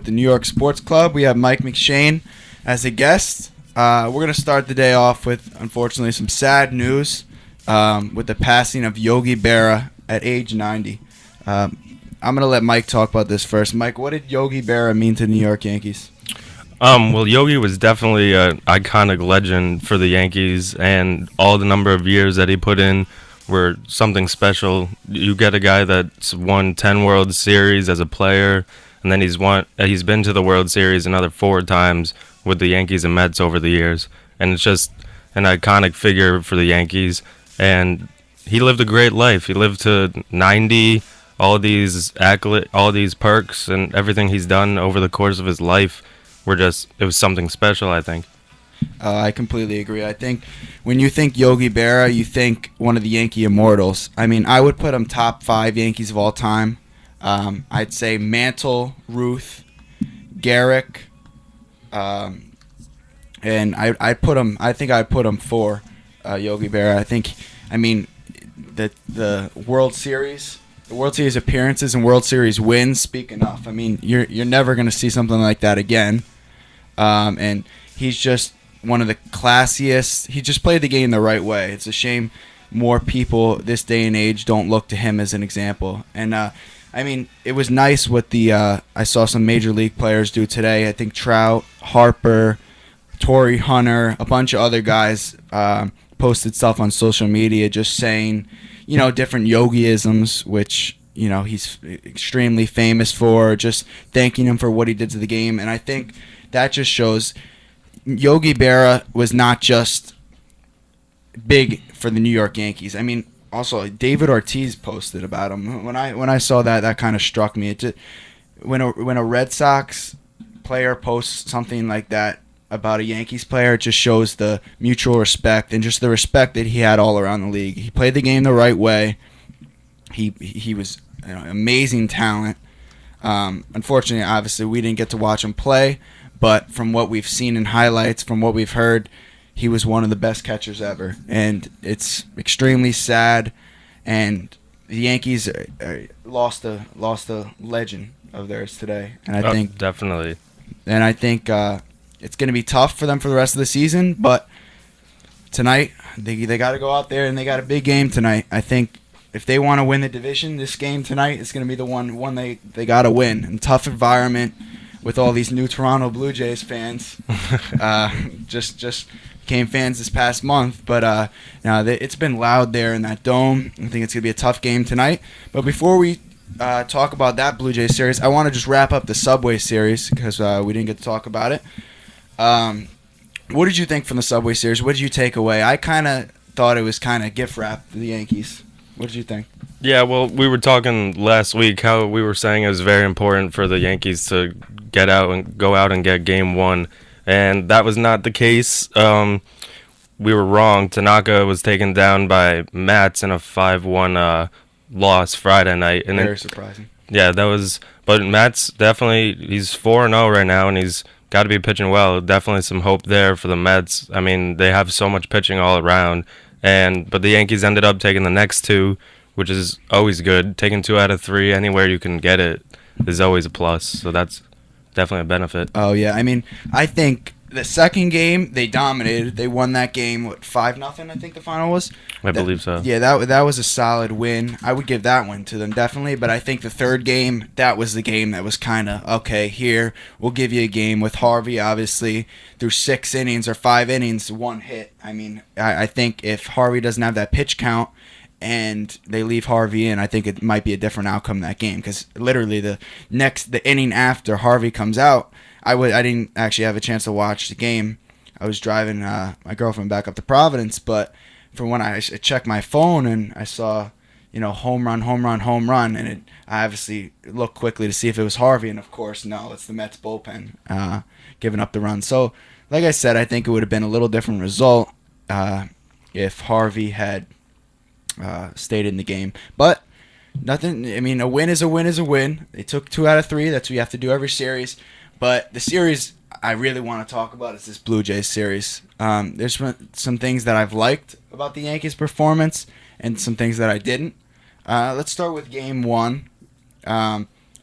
the New York Sports Club. We have Mike McShane as a guest. We're going to start the day off with, unfortunately, some sad news with the passing of Yogi Berra at age 90. I'm going to let Mike talk about this first. Mike, what did Yogi Berra mean to the New York Yankees? Well, Yogi was definitely an iconic legend for the Yankees, and all the number of years that he put in were something special. You get a guy that's won 10 World Series as a player, and then he's been to the World Series another 4 times with the Yankees and Mets over the years, and it's just an iconic figure for the Yankees. And he lived a great life. He lived to 90. All these all these perks, and everything he's done over the course of his life it was something special, I think. I completely agree. I think when you think Yogi Berra, you think one of the Yankee immortals. I mean, I would put him top 5 Yankees of all time. I'd say Mantle, Ruth, Garrick, and I'd put him. I think I'd put him 4, Yogi Berra. I mean, the World Series. The World Series appearances and World Series wins speak enough. I mean, you're never going to see something like that again. And he's just one of the classiest. He just played the game the right way. It's a shame more people this day and age don't look to him as an example. And I mean, it was nice what I saw some major league players do today. I think Trout, Harper, Torrey Hunter, a bunch of other guys posted stuff on social media just saying, different Yogiisms, which, he's extremely famous for, just thanking him for what he did to the game. And I think that just shows Yogi Berra was not just big for the New York Yankees. I mean, also David Ortiz posted about him. When I saw that, that kind of struck me. When a Red Sox player posts something like that about a Yankees player, it just shows the mutual respect and just the respect that he had all around the league. He played the game the right way. He was amazing talent. Unfortunately, obviously, we didn't get to watch him play, but from what we've seen in highlights, from what we've heard, he was one of the best catchers ever. And it's extremely sad. And the Yankees lost a legend of theirs today. And I think definitely. And I think it's going to be tough for them for the rest of the season. But tonight, they got to go out there and they got a big game tonight. I think if they want to win the division, this game tonight is going to be the one they got to win. And tough environment with all these new Toronto Blue Jays fans. Just became fans this past month. But it's been loud there in that dome. I think it's going to be a tough game tonight. But before we talk about that Blue Jays series, I want to just wrap up the Subway series because we didn't get to talk about it. What did you think from the Subway series? What did you take away? I kind of thought it was kind of gift wrap for the Yankees. What did you think? Yeah, well, we were talking last week how we were saying it was very important for the Yankees to go out and get Game 1, and that was not the case. We were wrong. Tanaka was taken down by Mats in a 5-1 loss Friday night. And very surprising. Yeah, but Mats definitely, he's 4-0 right now, and he's got to be pitching well. Definitely some hope there for the Mets. I mean, they have so much pitching all around. But the Yankees ended up taking the next 2, which is always good. Taking 2 out of 3 anywhere you can get it is always a plus. So that's definitely a benefit. Oh, yeah. I mean, I think the second game, they dominated. They won that game, 5-0, I think the final was? I believe so. Yeah, that was a solid win. I would give that one to them, definitely. But I think the third game, that was the game that was kind of, okay, here, we'll give you a game with Harvey, obviously, through 6 innings or 5 innings, 1 hit. I mean, I think if Harvey doesn't have that pitch count and they leave Harvey in, I think it might be a different outcome in that game. Because literally the inning after Harvey comes out, I didn't actually have a chance to watch the game. I was driving my girlfriend back up to Providence, but from when I checked my phone and I saw, home run, and I obviously looked quickly to see if it was Harvey, and of course, no, it's the Mets bullpen giving up the run. So, like I said, I think it would have been a little different result if Harvey had stayed in the game. But nothing. I mean, a win is a win is a win. They took 2 out of 3. That's what you have to do every series. But the series I really want to talk about is this Blue Jays series. There's some things that I've liked about the Yankees' performance and some things that I didn't. Let's start with Game 1.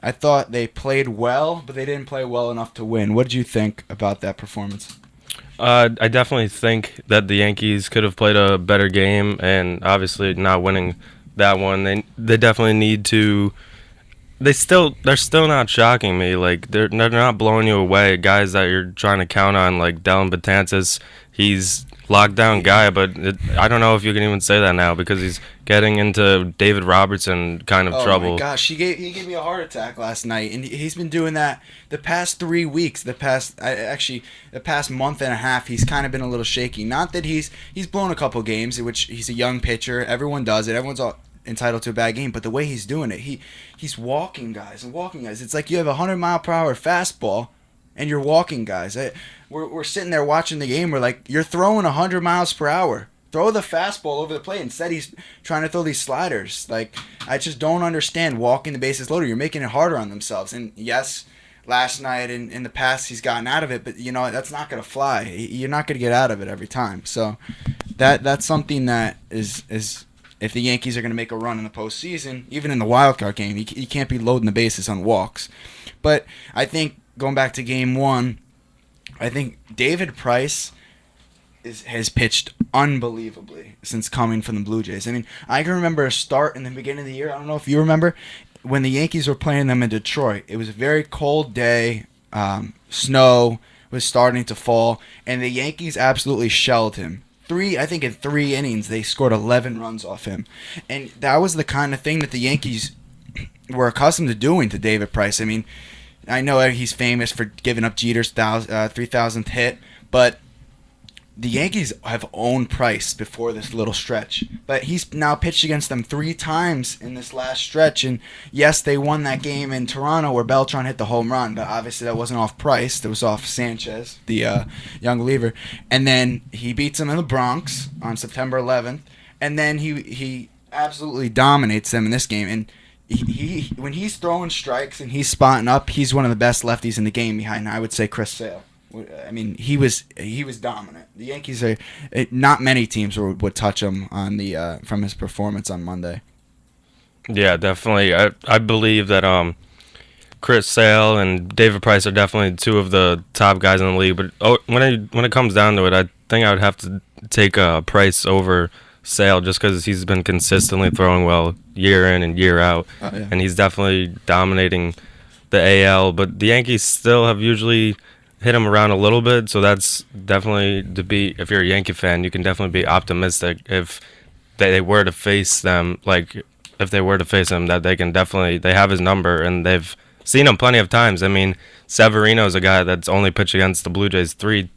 I thought they played well, but they didn't play well enough to win. What did you think about that performance? I definitely think that the Yankees could have played a better game, and obviously not winning that one, they definitely need to. They're still not shocking me. Like they're not blowing you away. Guys that you're trying to count on, like Dellin Betances, he's lockdown guy, but I don't know if you can even say that now because he's getting into David Robertson kind of Oh my trouble. gosh, he gave me a heart attack last night, and he's been doing that the past 3 weeks. The past month and a half, he's kind of been a little shaky. Not that he's blown a couple games, in which he's a young pitcher. Everyone does it. Everyone's all entitled to a bad game, but the way he's doing it, he's walking guys and walking guys. It's like you have a 100-mile-per-hour fastball, and you're walking guys. We're sitting there watching the game. We're like, you're throwing 100 miles per hour. Throw the fastball over the plate. Instead, he's trying to throw these sliders. Like, I just don't understand walking the bases loaded. You're making it harder on themselves. And yes, last night and in the past he's gotten out of it, but you know that's not going to fly. You're not going to get out of it every time. So that's something that is if the Yankees are going to make a run in the postseason, even in the wild card game, you can't be loading the bases on walks. But I think going back to Game 1, I think David Price has pitched unbelievably since coming from the Blue Jays. I mean, I can remember a start in the beginning of the year. I don't know if you remember when the Yankees were playing them in Detroit. It was a very cold day. Snow was starting to fall, and the Yankees absolutely shelled him. I think in 3 innings they scored 11 runs off him, and that was the kind of thing that the Yankees were accustomed to doing to David Price. I mean, I know he's famous for giving up Jeter's 3,000th hit, but the Yankees have owned Price before this little stretch, but he's now pitched against them 3 times in this last stretch. And yes, they won that game in Toronto where Beltran hit the home run, but obviously that wasn't off Price. That was off Sanchez, the young reliever. And then he beats them in the Bronx on September 11th, and then he absolutely dominates them in this game. And he when he's throwing strikes and he's spotting up, he's one of the best lefties in the game behind, I would say, Chris Sale. I mean, he was dominant. The Yankees are not many teams would touch him on the from his performance on Monday. Yeah, definitely. I believe that Chris Sale and David Price are definitely 2 of the top guys in the league. But when it comes down to it, I think I would have to take Price over Sale just because he's been consistently throwing well year in and year out, Yeah. and he's definitely dominating the AL. But the Yankees still have usually hit him around a little bit, so that's definitely to be. If you're a Yankee fan, you can definitely be optimistic if they were to face them. Like if they were to face him, that they have his number, and they've seen him plenty of times. I mean, Severino's a guy that's only pitched against the Blue Jays three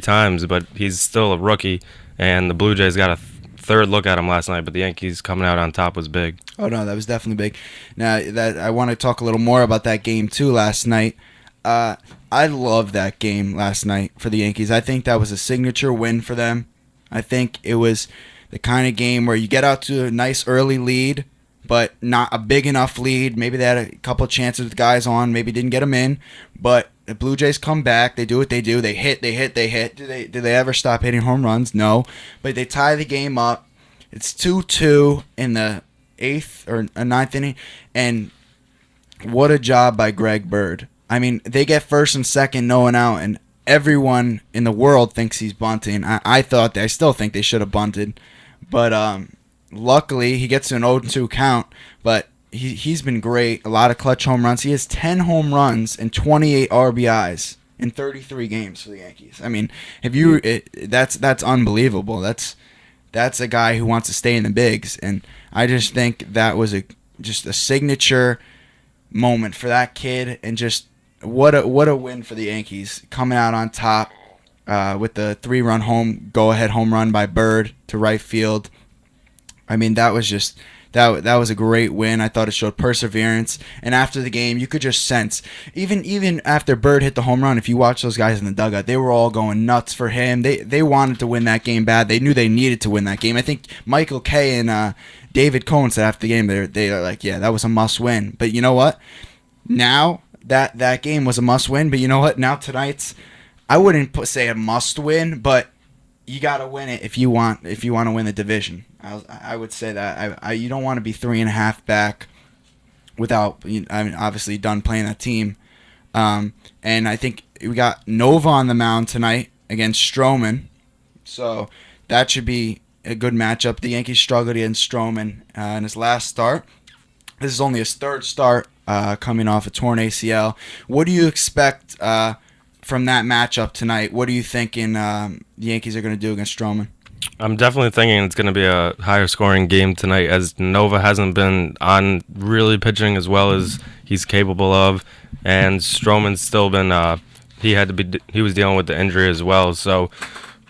times, but he's still a rookie, and the Blue Jays got a third look at him last night, but the Yankees coming out on top was big. Oh no, that was definitely big. Now that I want to talk a little more about that game too last night. I loved that game last night for the Yankees. I think that was a signature win for them. I think it was the kind of game where you get out to a nice early lead, but not a big enough lead. Maybe they had a couple chances with guys on, maybe didn't get them in, but the Blue Jays come back. They do what they do. They hit. Do they ever stop hitting home runs? No. But they tie the game up. It's 2-2 in the 8th or 9th inning, and what a job by Greg Bird. I mean, they get first and second, no one out, and everyone in the world thinks he's bunting. I still think they should have bunted, but luckily he gets to an 0-2 count. But he's been great. A lot of clutch home runs. He has 10 home runs and 28 RBIs in 33 games for the Yankees. I mean, that's unbelievable. That's a guy who wants to stay in the bigs, and I just think that was just a signature moment for that kid, and just what a win for the Yankees, coming out on top with the 3-run go-ahead home run by Bird to right field. I mean, that was just that was a great win. I thought it showed perseverance, and after the game, you could just sense, even after Bird hit the home run, if you watch those guys in the dugout, they were all going nuts for him. They wanted to win that game bad. They knew they needed to win that game. I think Michael Kay and David Cohn said after the game, they're like, yeah, that was a must-win. But you know what? Now that game was a must-win, but you know what? Now tonight's, I wouldn't say a must-win, but you got to win it if you want to win the division. I would say that you don't want to be 3.5 back without, I mean, obviously done playing that team. And I think we got Nova on the mound tonight against Stroman. So that should be a good matchup. The Yankees struggled against Stroman in his last start. This is only his third start coming off a torn ACL. What do you expect from that matchup tonight? What are you thinking the Yankees are going to do against Stroman? I'm definitely thinking it's going to be a higher scoring game tonight, as Nova hasn't been on really pitching as well as he's capable of, and Stroman's still been he was dealing with the injury as well. So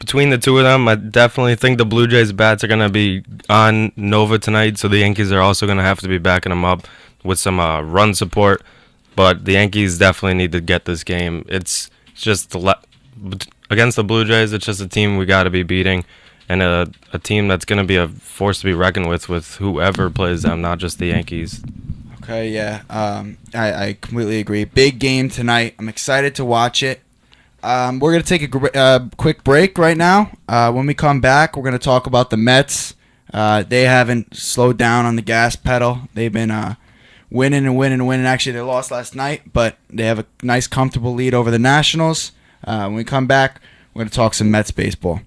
between the two of them, I definitely think the Blue Jays bats are going to be on Nova tonight. So the Yankees are also going to have to be backing him up with some run support. But the Yankees definitely need to get this game. It's just against the Blue Jays. It's just a team we got to be beating, and a team that's going to be a force to be reckoned with whoever plays them, not just the Yankees. Okay, yeah, I completely agree. Big game tonight. I'm excited to watch it. We're going to take a quick break right now. When we come back, we're going to talk about the Mets. They haven't slowed down on the gas pedal. They've been winning and winning and winning. Actually, they lost last night, but they have a nice, comfortable lead over the Nationals. When we come back, we're going to talk some Mets baseball.